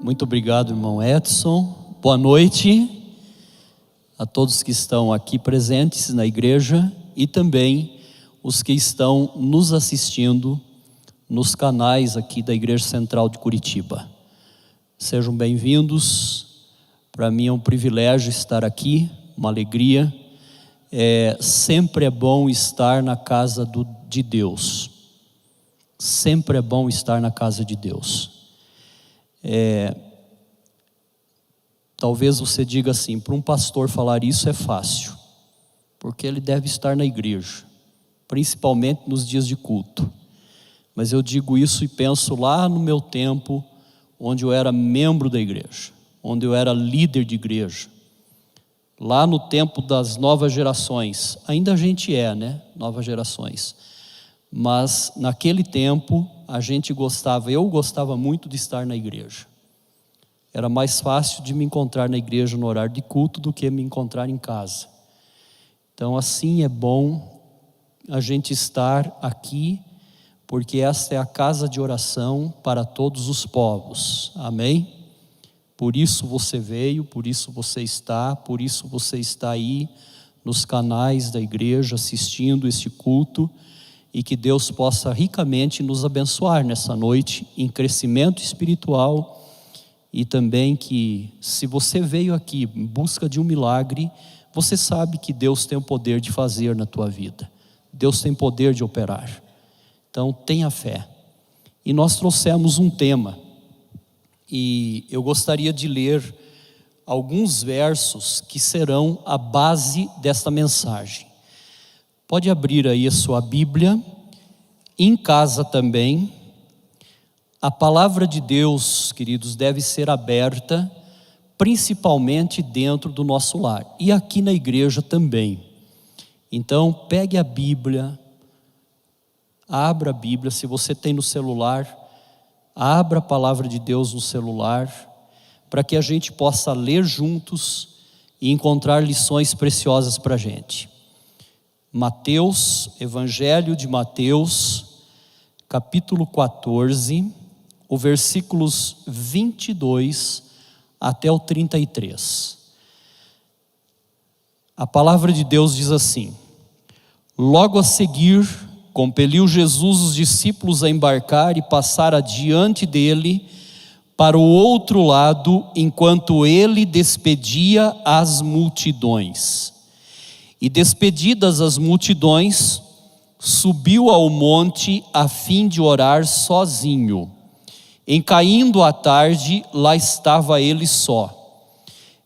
Muito obrigado, irmão Edson. Boa noite a todos que estão aqui presentes na igreja e também os que estão nos assistindo nos canais aqui da Igreja Central de Curitiba. Sejam bem-vindos. Para mim é um privilégio estar aqui, uma alegria. Sempre é bom estar na casa de Deus. Sempre é bom estar na casa de Deus. Talvez você diga assim, para um pastor falar isso é fácil, porque ele deve estar na igreja, principalmente nos dias de culto. Mas eu digo isso e penso lá no meu tempo, onde eu era membro da igreja, onde eu era líder de igreja, lá no tempo das novas gerações. Ainda a gente novas gerações. Mas naquele tempo eu gostava muito de estar na igreja. Era mais fácil de me encontrar na igreja no horário de culto do que me encontrar em casa. Então assim é bom a gente estar aqui, porque esta é a casa de oração para todos os povos. Amém? Por isso você veio, por isso você está aí nos canais da igreja assistindo este culto, e que Deus possa ricamente nos abençoar nessa noite em crescimento espiritual, e também que, se você veio aqui em busca de um milagre, você sabe que Deus tem o poder de fazer na tua vida. Deus tem poder de operar. Então tenha fé. E nós trouxemos um tema, e eu gostaria de ler alguns versos que serão a base desta mensagem. Pode abrir aí a sua Bíblia, em casa também. A palavra de Deus, queridos, deve ser aberta, principalmente dentro do nosso lar, e aqui na igreja também. Então pegue a Bíblia, abra a Bíblia, se você tem no celular, abra a palavra de Deus no celular, para que a gente possa ler juntos e encontrar lições preciosas para a gente. Mateus, Evangelho de Mateus, capítulo 14, o versículos 22 até o 33. A palavra de Deus diz assim: Logo a seguir, compeliu Jesus os discípulos a embarcar e passar adiante dele para o outro lado, enquanto ele despedia as multidões. E despedidas as multidões, subiu ao monte a fim de orar sozinho. Em caindo a tarde, lá estava ele só.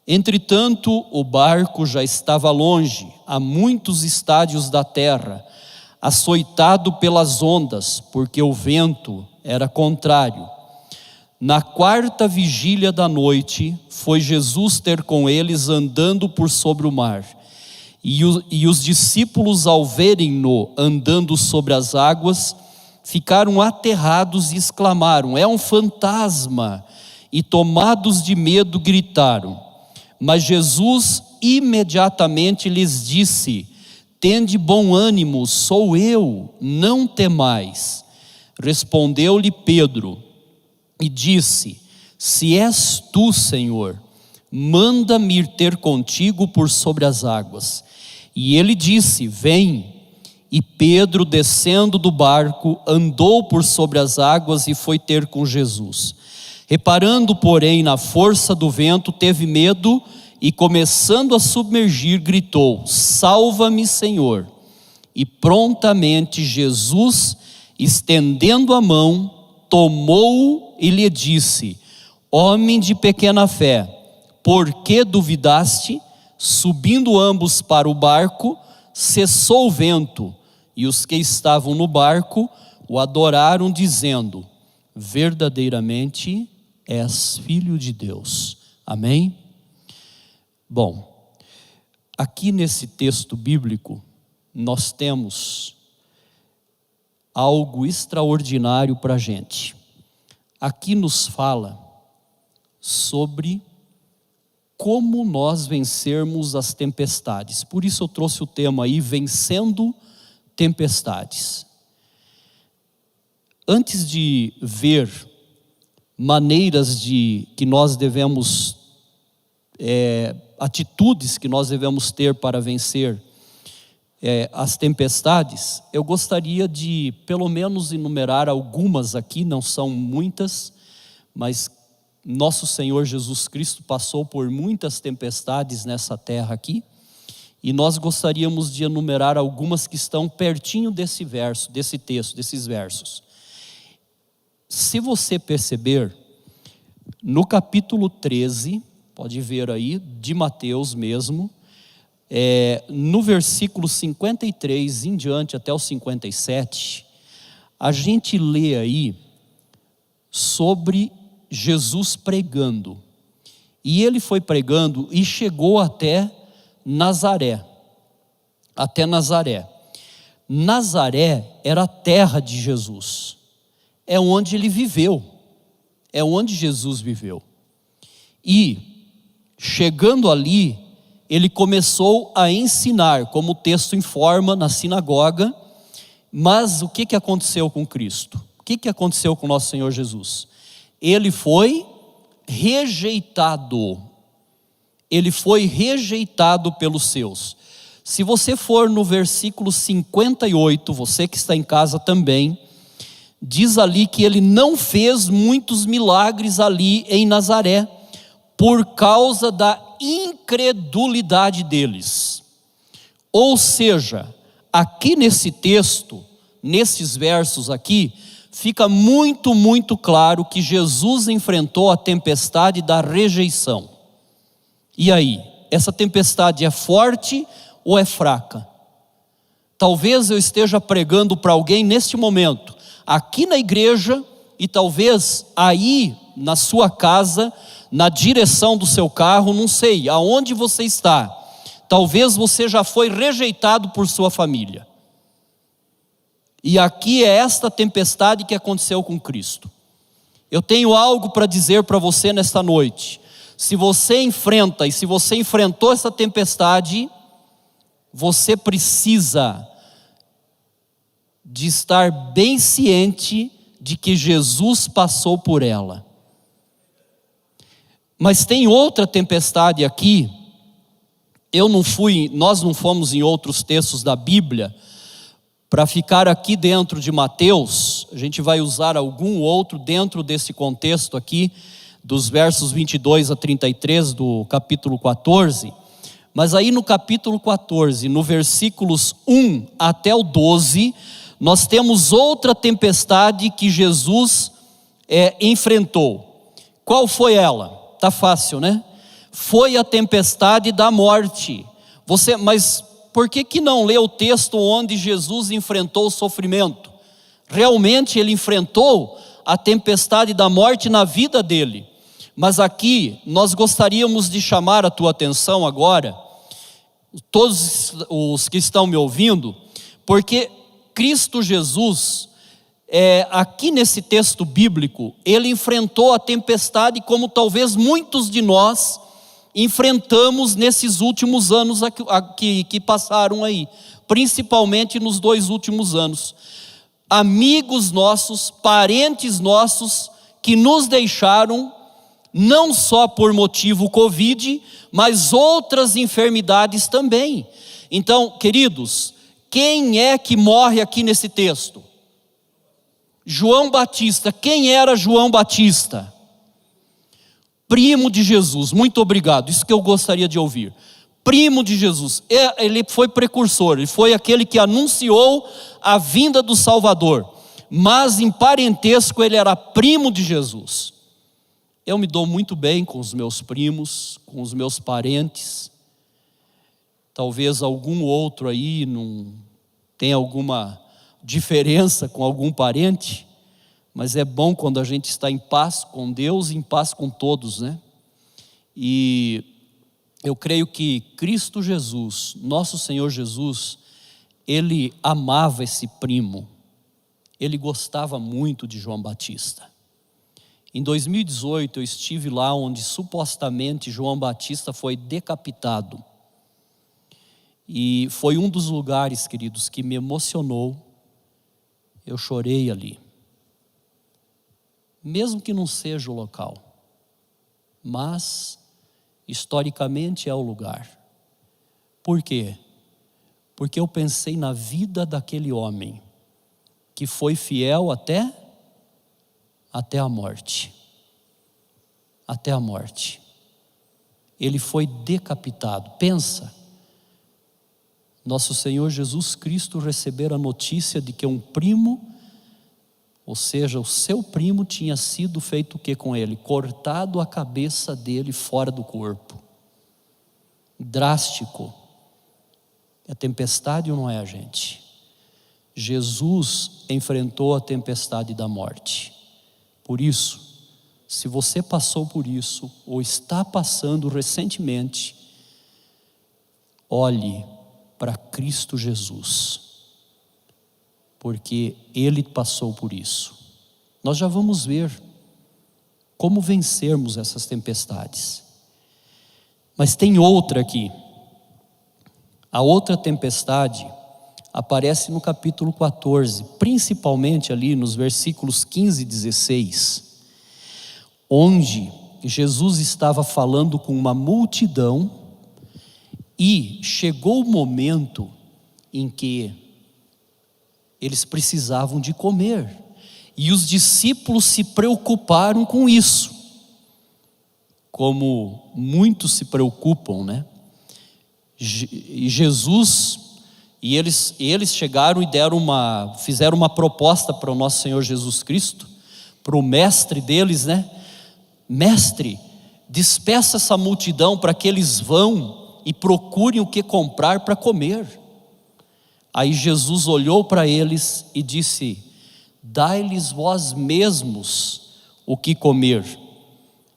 Entretanto, o barco já estava longe, a muitos estádios da terra, açoitado pelas ondas, porque o vento era contrário. Na quarta vigília da noite, foi Jesus ter com eles andando por sobre o mar. E os discípulos, ao verem-no andando sobre as águas, ficaram aterrados e exclamaram: é um fantasma! E tomados de medo gritaram. Mas Jesus imediatamente lhes disse: tende bom ânimo, sou eu, não temais. Respondeu-lhe Pedro e disse: se és tu, Senhor, manda-me ir ter contigo por sobre as águas. E ele disse: vem. E Pedro, descendo do barco, andou por sobre as águas e foi ter com Jesus. Reparando, porém, na força do vento, teve medo e, começando a submergir, gritou: salva-me, Senhor. E prontamente Jesus, estendendo a mão, tomou-o e lhe disse: homem de pequena fé, por que duvidaste? Subindo ambos para o barco, cessou o vento, e os que estavam no barco o adoraram, dizendo: verdadeiramente és filho de Deus. Amém? Bom, aqui nesse texto bíblico, nós temos algo extraordinário para a gente. Aqui nos fala sobre como nós vencermos as tempestades. Por isso eu trouxe o tema aí, vencendo tempestades. Antes de ver maneiras que nós devemos, atitudes que nós devemos ter para vencer as tempestades, eu gostaria de pelo menos enumerar algumas aqui, não são muitas, mas nosso Senhor Jesus Cristo passou por muitas tempestades nessa terra aqui, e nós gostaríamos de enumerar algumas que estão pertinho desse verso, desse texto, desses versos. Se você perceber, no capítulo 13, pode ver aí, de Mateus mesmo, no versículo 53 em diante até o 57, a gente lê aí sobre Jesus pregando. E ele foi pregando e chegou até Nazaré. Até Nazaré. Nazaré era a terra de Jesus. É onde ele viveu. É onde Jesus viveu. E, chegando ali, ele começou a ensinar, como o texto informa, na sinagoga. Mas o que aconteceu com Cristo? O que aconteceu com nosso Senhor Jesus? Ele foi rejeitado. Ele foi rejeitado pelos seus. Se você for no versículo 58, você que está em casa também, diz ali que ele não fez muitos milagres ali em Nazaré, por causa da incredulidade deles. Ou seja, aqui nesse texto, nesses versos aqui, fica muito, muito claro que Jesus enfrentou a tempestade da rejeição. E aí, essa tempestade é forte ou é fraca? Talvez eu esteja pregando para alguém neste momento, aqui na igreja, e talvez aí na sua casa, na direção do seu carro, não sei, aonde você está. Talvez você já foi rejeitado por sua família. E aqui é esta tempestade que aconteceu com Cristo. Eu tenho algo para dizer para você nesta noite. Se você enfrenta, e se você enfrentou essa tempestade, você precisa de estar bem ciente de que Jesus passou por ela. Mas tem outra tempestade aqui. Nós não fomos em outros textos da Bíblia. Para ficar aqui dentro de Mateus, a gente vai usar algum outro dentro desse contexto aqui, dos versos 22 a 33 do capítulo 14. Mas aí no capítulo 14, no versículos 1 até o 12, nós temos outra tempestade que Jesus enfrentou. Qual foi ela? Tá fácil, né? Foi a tempestade da morte. Mas por que não lê o texto onde Jesus enfrentou o sofrimento? Realmente ele enfrentou a tempestade da morte na vida dele. Mas aqui nós gostaríamos de chamar a tua atenção agora, todos os que estão me ouvindo, porque Cristo Jesus, aqui nesse texto bíblico, ele enfrentou a tempestade como talvez muitos de nós enfrentamos nesses últimos anos que passaram aí, principalmente nos 2 últimos anos. Amigos nossos, parentes nossos, que nos deixaram, não só por motivo Covid, mas outras enfermidades também. Então, queridos, quem é que morre aqui nesse texto? João Batista. Quem era João Batista? Primo de Jesus. Muito obrigado, isso que eu gostaria de ouvir. Primo de Jesus. Ele foi precursor, ele foi aquele que anunciou a vinda do Salvador, mas em parentesco ele era primo de Jesus. Eu me dou muito bem com os meus primos, com os meus parentes. Talvez algum outro aí não tenha alguma diferença com algum parente, mas é bom quando a gente está em paz com Deus e em paz com todos, né? E eu creio que Cristo Jesus, nosso Senhor Jesus, ele amava esse primo, ele gostava muito de João Batista. Em 2018 eu estive lá onde supostamente João Batista foi decapitado. E foi um dos lugares, queridos, que me emocionou. Eu chorei ali. mesmo que não seja o local, mas historicamente é o lugar. Por quê? Porque eu pensei na vida daquele homem que foi fiel até a morte. Até a morte. Ele foi decapitado. Pensa, nosso Senhor Jesus Cristo receber a notícia de que um primo, ou seja, o seu primo, tinha sido feito o que com ele? Cortado a cabeça dele fora do corpo. Drástico. É tempestade ou não é, gente? Jesus enfrentou a tempestade da morte. Por isso, se você passou por isso, ou está passando recentemente, olhe para Cristo Jesus, porque Ele passou por isso. Nós já vamos ver como vencermos essas tempestades. Mas tem outra aqui. A outra tempestade aparece no capítulo 14, principalmente ali nos versículos 15 e 16, onde Jesus estava falando com uma multidão e chegou o momento em que eles precisavam de comer, e os discípulos se preocuparam com isso, como muitos se preocupam, né? E Jesus, e eles chegaram e fizeram uma proposta para o nosso Senhor Jesus Cristo, para o mestre deles, né? Mestre, despeça essa multidão para que eles vão e procurem o que comprar para comer. Aí Jesus olhou para eles e disse: dai-lhes vós mesmos o que comer.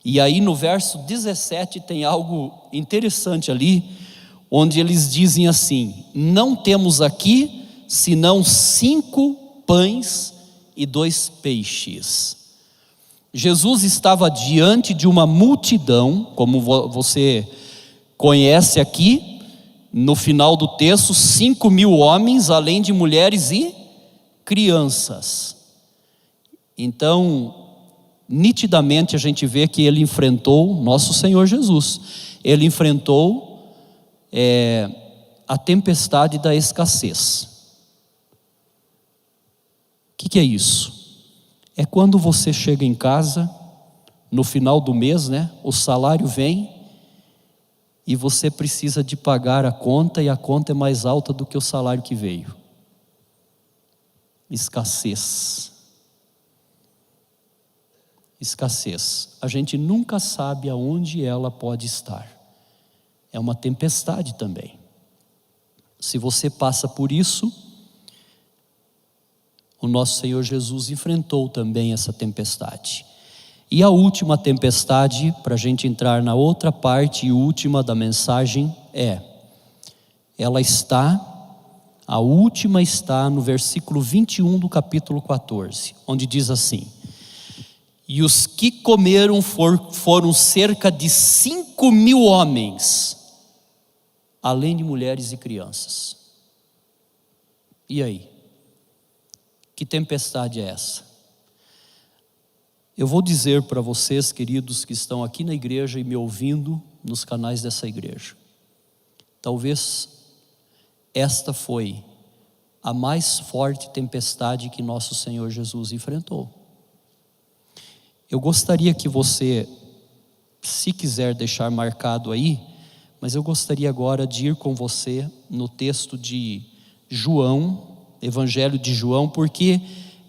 E aí no verso 17 tem algo interessante ali, onde eles dizem assim: não temos aqui senão 5 pães e 2 peixes. Jesus estava diante de uma multidão, como você conhece aqui, no final do texto, 5.000 homens, além de mulheres e crianças. Então, nitidamente a gente vê que ele enfrentou nosso Senhor Jesus. Ele enfrentou a tempestade da escassez. O que é isso? É quando você chega em casa, no final do mês, né? O salário vem e você precisa de pagar a conta, e a conta é mais alta do que o salário que veio. Escassez. Escassez. A gente nunca sabe aonde ela pode estar. É uma tempestade também. Se você passa por isso, o nosso Senhor Jesus enfrentou também essa tempestade. E a última tempestade, para a gente entrar na outra parte e última da mensagem, a última está no versículo 21 do capítulo 14, onde diz assim: e os que comeram foram cerca de 5.000 homens, além de mulheres e crianças. E aí? Que tempestade é essa? Eu vou dizer para vocês, queridos, que estão aqui na igreja e me ouvindo nos canais dessa igreja, talvez esta foi a mais forte tempestade que nosso Senhor Jesus enfrentou. Eu gostaria que você, se quiser deixar marcado aí, mas eu gostaria agora de ir com você no texto de João, Evangelho de João, porque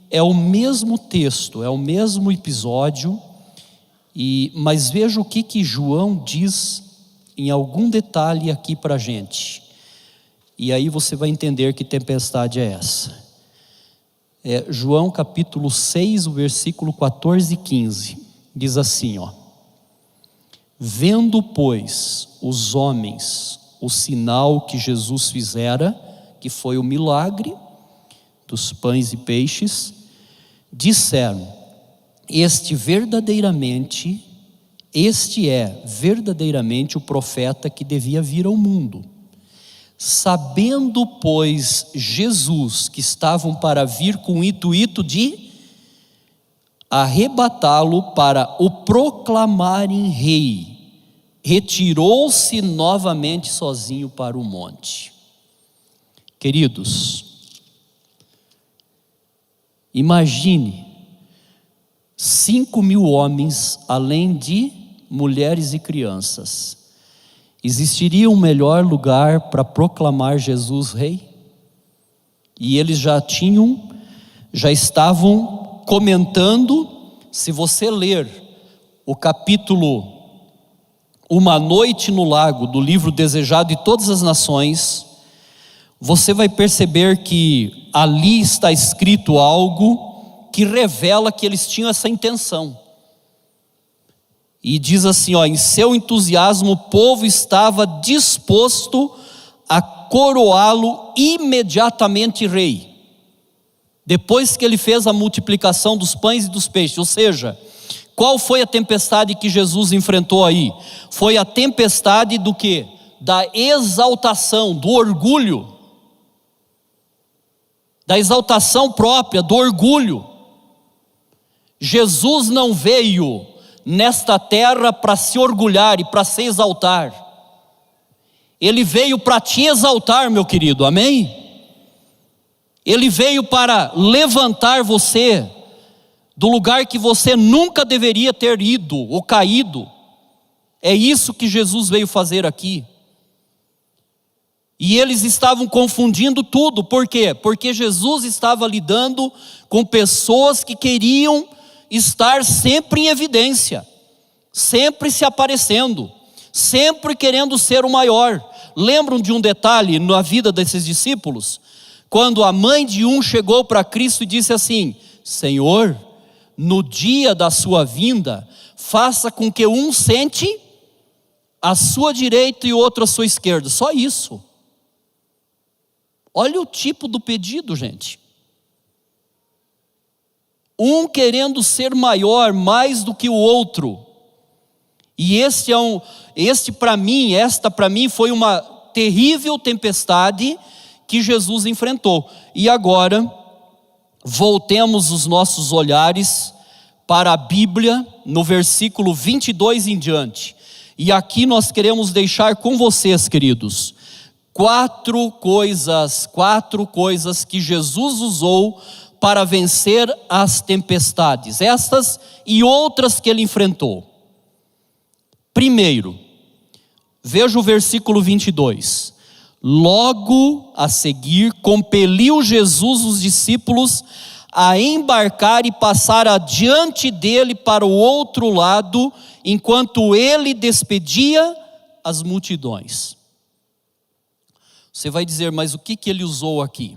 é o mesmo texto, é o mesmo episódio, mas veja o que João diz em algum detalhe aqui para a gente, e aí você vai entender que tempestade é essa. João capítulo 6, o versículo 14 e 15, diz assim, vendo, pois, os homens o sinal que Jesus fizera, que foi o milagre dos pães e peixes, disseram: este é verdadeiramente o profeta que devia vir ao mundo. Sabendo, pois, Jesus que estavam para vir com o intuito de arrebatá-lo para o proclamarem rei, retirou-se novamente sozinho para o monte. Queridos, imagine 5.000 homens, além de mulheres e crianças. Existiria um melhor lugar para proclamar Jesus rei? E eles já estavam comentando. Se você ler o capítulo Uma Noite no Lago, do livro Desejado de Todas as Nações, você vai perceber que ali está escrito algo que revela que eles tinham essa intenção. E diz assim, em seu entusiasmo o povo estava disposto a coroá-lo imediatamente rei, depois que ele fez a multiplicação dos pães e dos peixes. Ou seja, qual foi a tempestade que Jesus enfrentou aí? Foi a tempestade do quê? Da exaltação, do orgulho, da exaltação própria, do orgulho. Jesus não veio nesta terra para se orgulhar e para se exaltar. Ele veio para te exaltar, meu querido, amém? Ele veio para levantar você do lugar que você nunca deveria ter ido ou caído. É isso que Jesus veio fazer aqui. E eles estavam confundindo tudo. Por quê? Porque Jesus estava lidando com pessoas que queriam estar sempre em evidência, sempre se aparecendo, sempre querendo ser o maior. Lembram de um detalhe na vida desses discípulos? Quando a mãe de um chegou para Cristo e disse assim: Senhor, no dia da sua vinda, faça com que um sente à sua direita e outro à sua esquerda. Só isso. Olha o tipo do pedido, gente. Um querendo ser maior, mais do que o outro. E esta para mim foi uma terrível tempestade que Jesus enfrentou. E agora, voltemos os nossos olhares para a Bíblia, no versículo 22 em diante. E aqui nós queremos deixar com vocês, queridos, quatro coisas que Jesus usou para vencer as tempestades, estas e outras que ele enfrentou. Primeiro, veja o versículo 22. Logo a seguir, compeliu Jesus os discípulos a embarcar e passar adiante dele para o outro lado, enquanto ele despedia as multidões. Você vai dizer, mas o que ele usou aqui?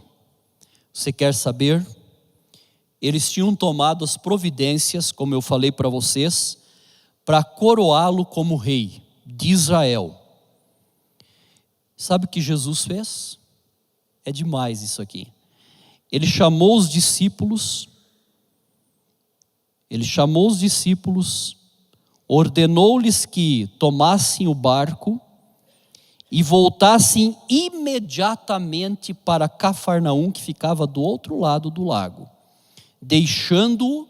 Você quer saber? Eles tinham tomado as providências, como eu falei para vocês, para coroá-lo como rei de Israel. Sabe o que Jesus fez? É demais isso aqui. Ele chamou os discípulos, ordenou-lhes que tomassem o barco e voltassem imediatamente para Cafarnaum, que ficava do outro lado do lago, deixando-o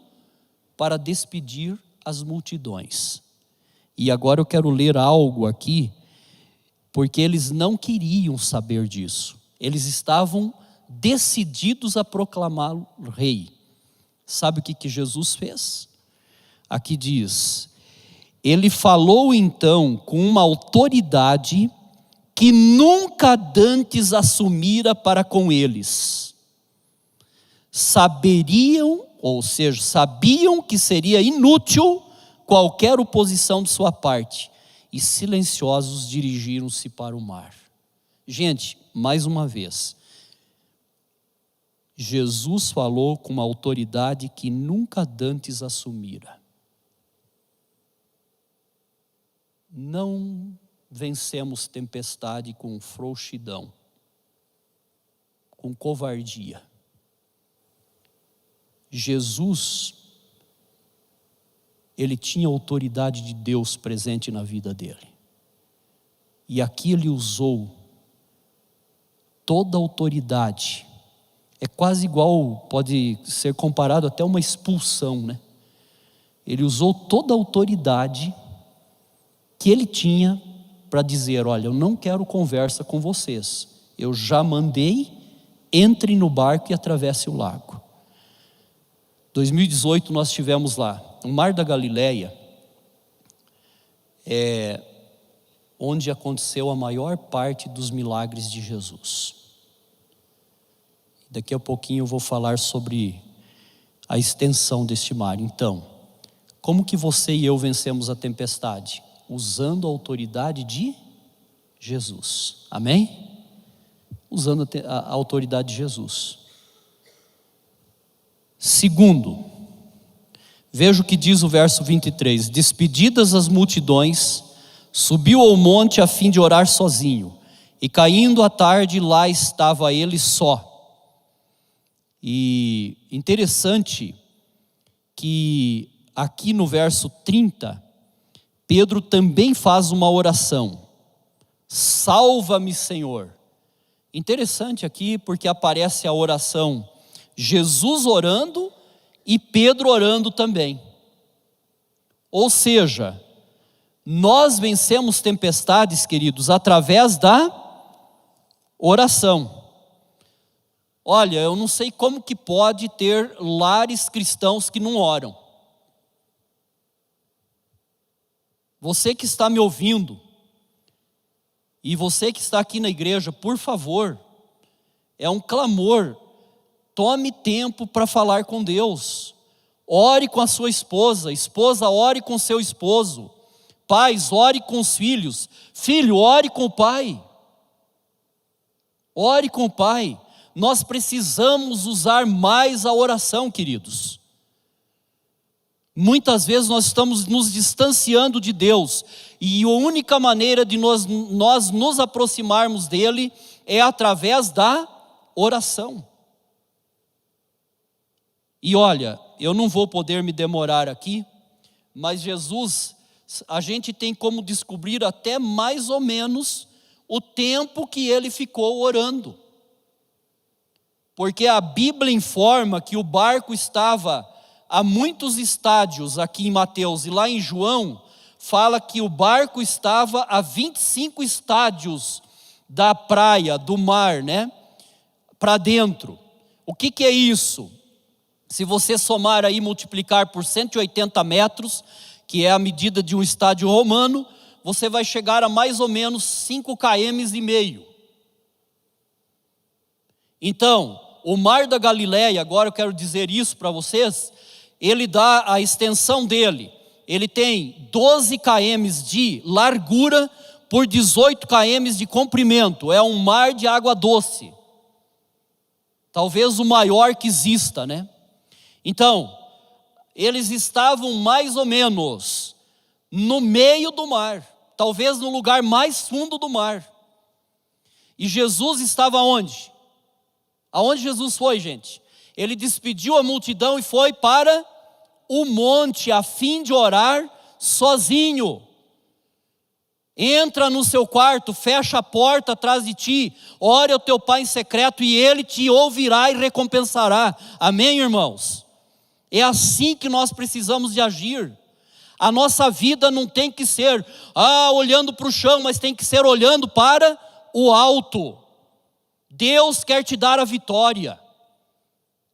para despedir as multidões. E agora eu quero ler algo aqui, porque eles não queriam saber disso. Eles estavam decididos a proclamá-lo rei. Sabe o que Jesus fez? Aqui diz: ele falou então com uma autoridade que nunca dantes assumira para com eles. Sabiam que seria inútil qualquer oposição de sua parte, e silenciosos dirigiram-se para o mar. Gente, mais uma vez, Jesus falou com uma autoridade que nunca dantes assumira. Não vencemos tempestade com frouxidão, com covardia. Jesus, ele tinha a autoridade de Deus presente na vida dele. E aqui ele usou toda a autoridade. É quase igual, pode ser comparado até uma expulsão, né? Ele usou toda a autoridade que ele tinha para dizer: olha, eu não quero conversa com vocês, eu já mandei, entre no barco e atravesse o lago. 2018 nós estivemos lá, no Mar da Galileia, onde aconteceu a maior parte dos milagres de Jesus. Daqui a pouquinho eu vou falar sobre a extensão deste mar. Então, como que você e eu vencemos a tempestade? Usando a autoridade de Jesus. Amém? Usando a autoridade de Jesus. Segundo, veja o que diz o verso 23. Despedidas as multidões, subiu ao monte a fim de orar sozinho. E caindo a tarde, lá estava ele só. E interessante que aqui no verso 30, Pedro também faz uma oração: salva-me, Senhor. Interessante aqui porque aparece a oração Jesus orando e Pedro orando também. Ou seja, nós vencemos tempestades, queridos, através da oração. Olha, eu não sei como que pode ter lares cristãos que não oram. Você que está me ouvindo, e você que está aqui na igreja, por favor, é um clamor, tome tempo para falar com Deus. Ore com a sua esposa, esposa, ore com seu esposo. Pais, ore com os filhos. Filho, ore com o pai. Ore com o pai. Nós precisamos usar mais a oração, queridos. Muitas vezes nós estamos nos distanciando de Deus, e a única maneira de nós nos aproximarmos dele é através da oração. E olha, eu não vou poder me demorar aqui, mas Jesus, a gente tem como descobrir até mais ou menos o tempo que ele ficou orando. Porque a Bíblia informa que o barco estava a muitos estádios aqui em Mateus, e lá em João fala que o barco estava a 25 estádios da praia, do mar, né? Para dentro. O que é isso? Se você somar aí, multiplicar por 180 metros, que é a medida de um estádio romano, você vai chegar a mais ou menos 5,5 km. Então, o Mar da Galileia, agora eu quero dizer isso para vocês, ele dá a extensão dele. Ele tem 12 km de largura por 18 km de comprimento. É um mar de água doce. Talvez o maior que exista, né? Então, eles estavam mais ou menos no meio do mar, talvez no lugar mais fundo do mar. E Jesus estava onde? Aonde Jesus foi, gente? Ele despediu a multidão e foi para o monte a fim de orar sozinho. Entra no seu quarto, fecha a porta atrás de ti, ore ao teu pai em secreto e ele te ouvirá e recompensará. Amém, irmãos? É assim que nós precisamos de agir. A nossa vida não tem que ser olhando para o chão, mas tem que ser olhando para o alto. Deus quer te dar a vitória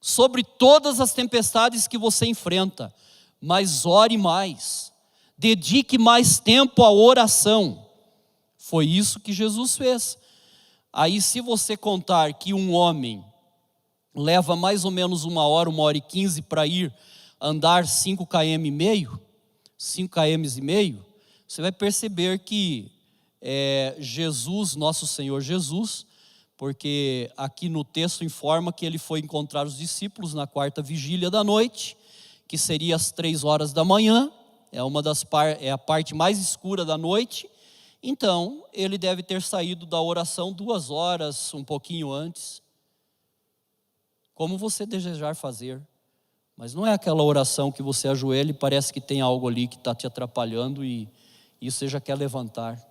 sobre todas as tempestades que você enfrenta, mas ore mais, dedique mais tempo à oração. Foi isso que Jesus fez. Aí, se você contar que um homem leva mais ou menos 1 hora e 15 para ir andar 5,5 km, 5,5 km, você vai perceber que Jesus, nosso Senhor Jesus, porque aqui no texto informa que ele foi encontrar os discípulos na 4ª vigília da noite, que seria às 3 horas da manhã, é a parte mais escura da noite. Então, ele deve ter saído da oração 2 horas, um pouquinho antes. Como você desejar fazer, mas não é aquela oração que você ajoelha e parece que tem algo ali que está te atrapalhando e você já quer levantar.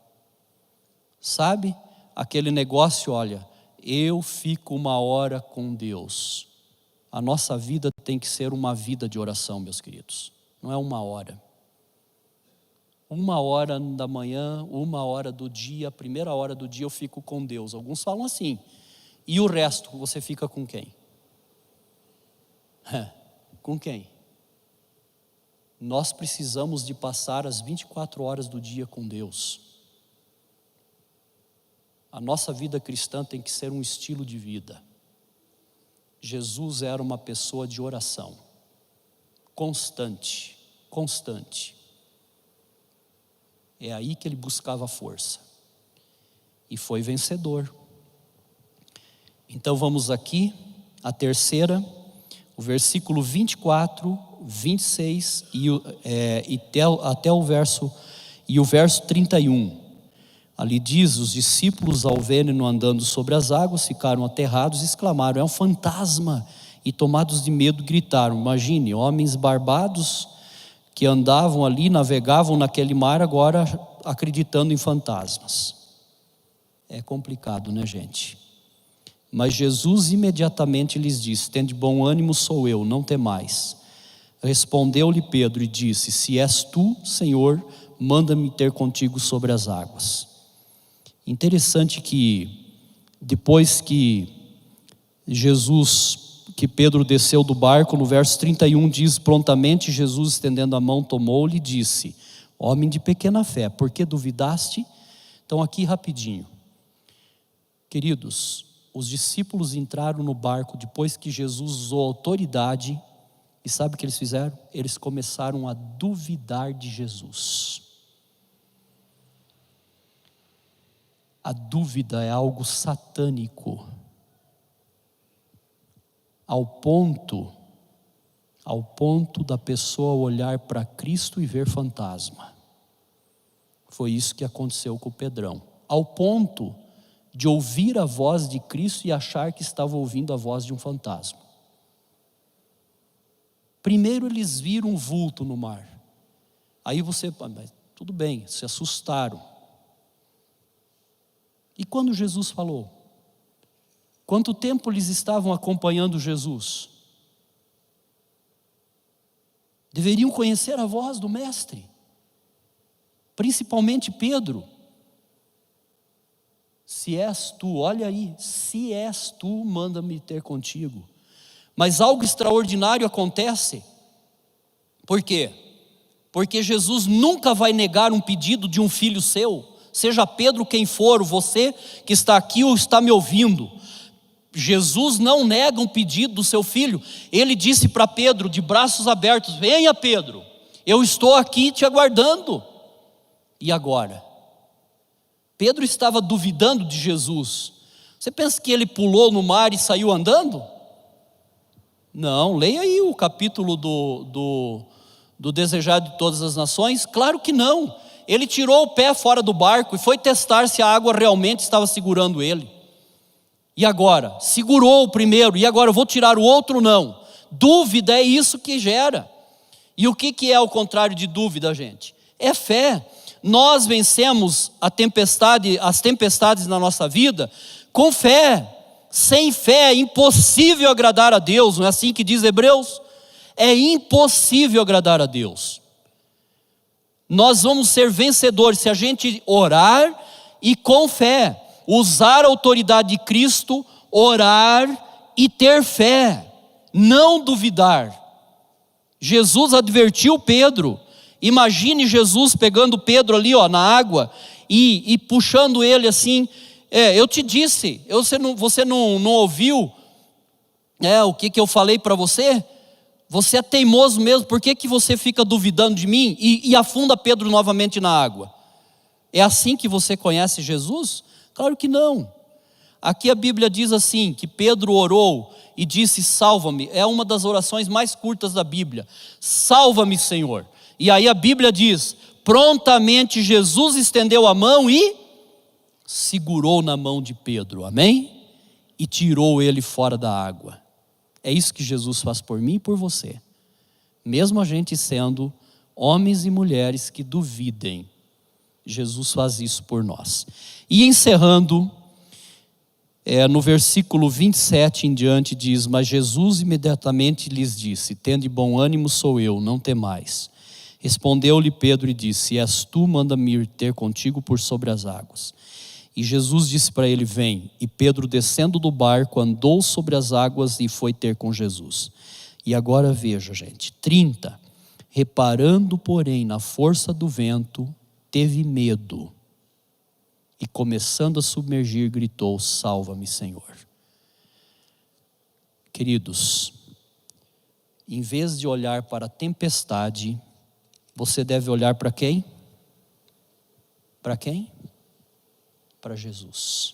Sabe? Aquele negócio, olha, eu fico 1 hora com Deus. A nossa vida tem que ser uma vida de oração, meus queridos. não é 1 hora. 1 hora da manhã, 1 hora do dia, a primeira hora do dia eu fico com Deus. Alguns falam assim, e o resto você fica com quem? Com quem? Nós precisamos de passar as 24 horas do dia com Deus. A nossa vida cristã tem que ser um estilo de vida. Jesus era uma pessoa de oração, constante. É aí que ele buscava força. E foi vencedor. Então vamos aqui, a terceira, o versículo 24, 26 até o verso 31. Ali diz, os discípulos ao verem-no andando sobre as águas, ficaram aterrados e exclamaram, é um fantasma, e tomados de medo gritaram. Imagine, homens barbados que andavam ali, navegavam naquele mar, agora acreditando em fantasmas. É complicado, né, gente? Mas Jesus imediatamente lhes disse, tende bom ânimo, sou eu, não temais. Respondeu-lhe Pedro e disse, se és tu, Senhor, manda-me ter contigo sobre as águas. Interessante que depois que Pedro desceu do barco, no verso 31 diz, prontamente Jesus estendendo a mão tomou-lhe e disse, homem de pequena fé, por que duvidaste? Então aqui rapidinho, queridos, os discípulos entraram no barco depois que Jesus usou autoridade, e sabe o que eles fizeram? Eles começaram a duvidar de Jesus. A dúvida é algo satânico, ao ponto da pessoa olhar para Cristo e ver fantasma. Foi isso que aconteceu com o Pedrão, ao ponto de ouvir a voz de Cristo e achar que estava ouvindo a voz de um fantasma. Primeiro eles viram um vulto no mar, aí tudo bem, se assustaram. E quando Jesus falou? Quanto tempo eles estavam acompanhando Jesus? Deveriam conhecer a voz do Mestre, principalmente Pedro. Se és tu, olha aí, se és tu, manda-me ter contigo. Mas algo extraordinário acontece. Por quê? Porque Jesus nunca vai negar um pedido de um filho seu. Seja Pedro quem for, você que está aqui ou está me ouvindo. Jesus não nega um pedido do seu filho. Ele disse para Pedro, de braços abertos, venha Pedro, eu estou aqui te aguardando. E agora? Pedro estava duvidando de Jesus. Você pensa que ele pulou no mar e saiu andando? Não, leia aí o capítulo do Desejado de Todas as Nações. Claro que não. Ele tirou o pé fora do barco e foi testar se a água realmente estava segurando ele. E agora? Segurou o primeiro, e agora eu vou tirar o outro? Não. Dúvida é isso que gera. E o que é o contrário de dúvida, gente? É fé. Nós vencemos as tempestades na nossa vida com fé. Sem fé é impossível agradar a Deus, não é assim que diz Hebreus? É impossível agradar a Deus. Nós vamos ser vencedores se a gente orar e com fé, usar a autoridade de Cristo, orar e ter fé, não duvidar. Jesus advertiu Pedro. Imagine Jesus pegando Pedro ali na água e puxando ele assim. Eu te disse, você não ouviu o que eu falei para você? Você é teimoso mesmo, por que você fica duvidando de mim? E afunda Pedro novamente na água. É assim que você conhece Jesus? Claro que não. Aqui a Bíblia diz assim, que Pedro orou e disse, salva-me. É uma das orações mais curtas da Bíblia. Salva-me, Senhor. E aí a Bíblia diz, prontamente Jesus estendeu a mão e segurou na mão de Pedro, amém? E tirou ele fora da água. É isso que Jesus faz por mim e por você. Mesmo a gente sendo homens e mulheres que duvidem, Jesus faz isso por nós. E encerrando, No versículo 27 em diante diz: mas Jesus imediatamente lhes disse: tende bom ânimo, sou eu, não temais. Respondeu-lhe Pedro e disse: se és tu, manda-me ir ter contigo por sobre as águas. E Jesus disse para ele: vem. E Pedro, descendo do barco, andou sobre as águas e foi ter com Jesus. E agora veja, gente, 30. Reparando, porém, na força do vento, teve medo. E começando a submergir, gritou: salva-me, Senhor. Queridos, em vez de olhar para a tempestade, você deve olhar para quem? Para quem? Para Jesus.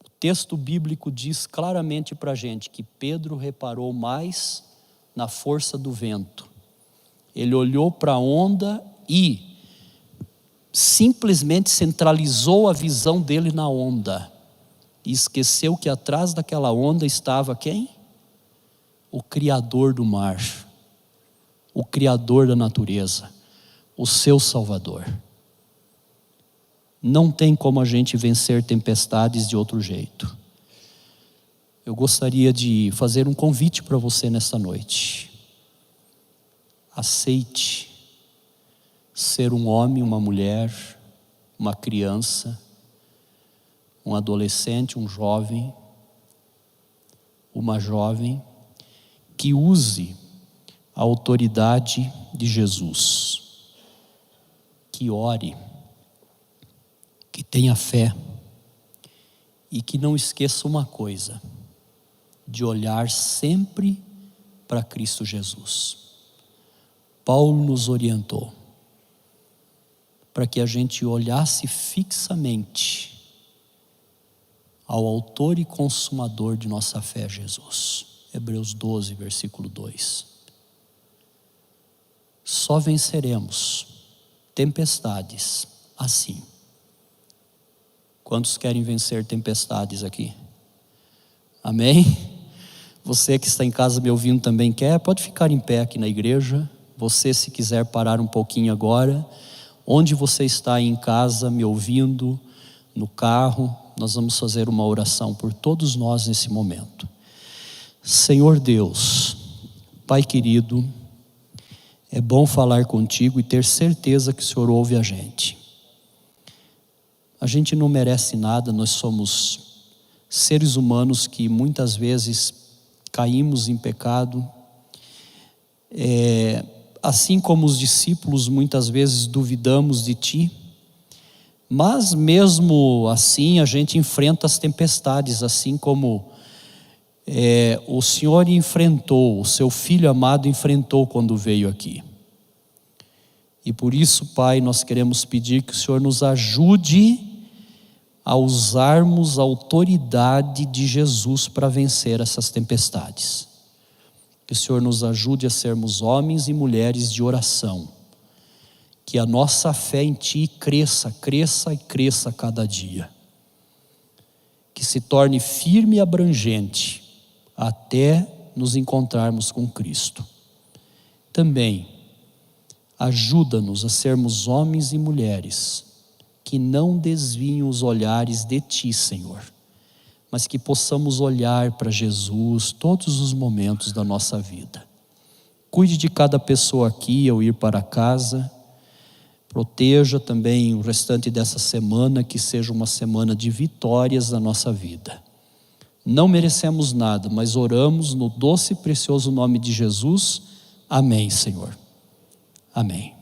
O texto bíblico diz claramente para a gente que Pedro reparou mais na força do vento. Ele olhou para a onda e simplesmente centralizou a visão dele na onda. E esqueceu que atrás daquela onda estava quem? O Criador do mar. O Criador da natureza. O seu Salvador. Não tem como a gente vencer tempestades de outro jeito. Eu gostaria de fazer um convite para você nesta noite. Aceite ser um homem, uma mulher, uma criança, um adolescente, um jovem, uma jovem, que use a autoridade de Jesus, que ore, que tenha fé e que não esqueça uma coisa, de olhar sempre para Cristo Jesus. Paulo nos orientou para que a gente olhasse fixamente ao autor e consumador de nossa fé, Jesus. Hebreus 12, versículo 2. Só venceremos tempestades assim. Quantos querem vencer tempestades aqui? Amém? Você que está em casa me ouvindo também quer? Pode ficar em pé aqui na igreja. Você, se quiser parar um pouquinho agora, onde você está aí em casa me ouvindo, no carro, nós vamos fazer uma oração por todos nós nesse momento. Senhor Deus, Pai querido, é bom falar contigo e ter certeza que o Senhor ouve a gente. A gente não merece nada, nós somos seres humanos que muitas vezes caímos em pecado. Assim como os discípulos muitas vezes duvidamos de Ti, mas mesmo assim a gente enfrenta as tempestades, assim como o Senhor enfrentou, o Seu Filho amado enfrentou quando veio aqui. E por isso, Pai, nós queremos pedir que o Senhor nos ajude a usarmos a autoridade de Jesus para vencer essas tempestades. Que o Senhor nos ajude a sermos homens e mulheres de oração. Que a nossa fé em Ti cresça, cresça e cresça cada dia. Que se torne firme e abrangente até nos encontrarmos com Cristo. Também ajuda-nos a sermos homens e mulheres que não desviem os olhares de Ti, Senhor, mas que possamos olhar para Jesus todos os momentos da nossa vida. Cuide de cada pessoa aqui ao ir para casa. Proteja também o restante dessa semana, que seja uma semana de vitórias na nossa vida. Não merecemos nada, mas oramos no doce e precioso nome de Jesus. Amém, Senhor. Amém.